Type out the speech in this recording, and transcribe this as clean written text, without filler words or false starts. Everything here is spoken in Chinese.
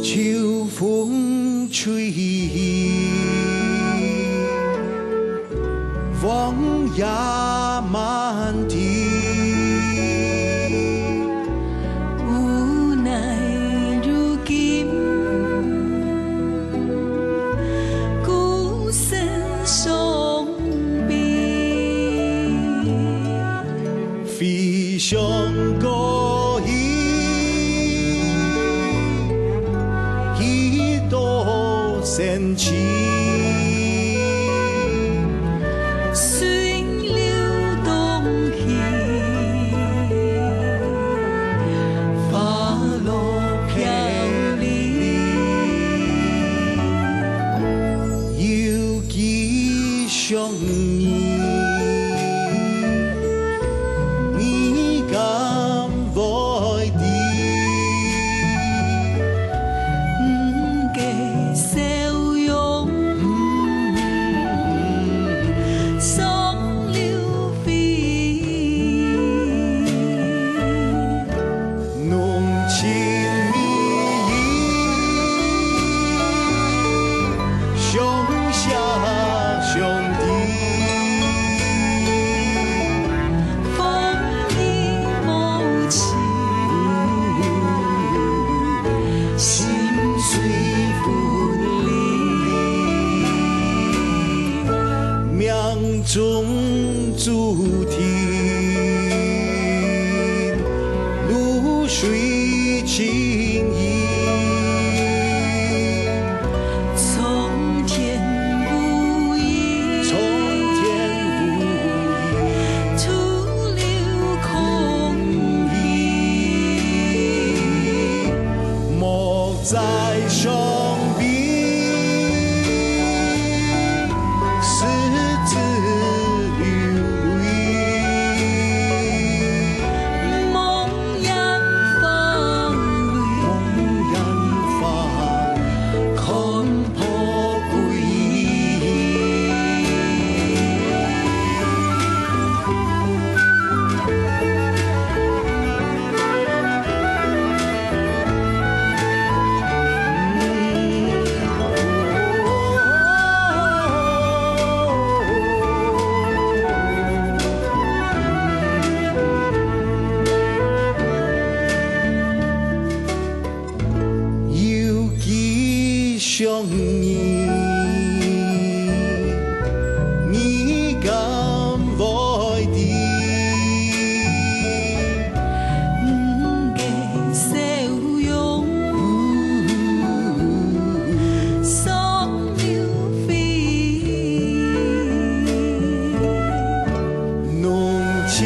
秋风吹，黄叶满地。无奈如今，孤身伤悲。飞翔过一朵仙气，随流动去，花落飘零。犹记相念，你敢会知？笑容，双流飞，浓情蜜意，相下兄弟。风雨无情，心碎分离，命中注定，露水情意。从天无意，从天无意，徒留空意。莫在伤悲，狮子流泪，梦魇放泪，梦魇放，看破鬼。犹记相念，你敢会知？笑容，双流飞，浓情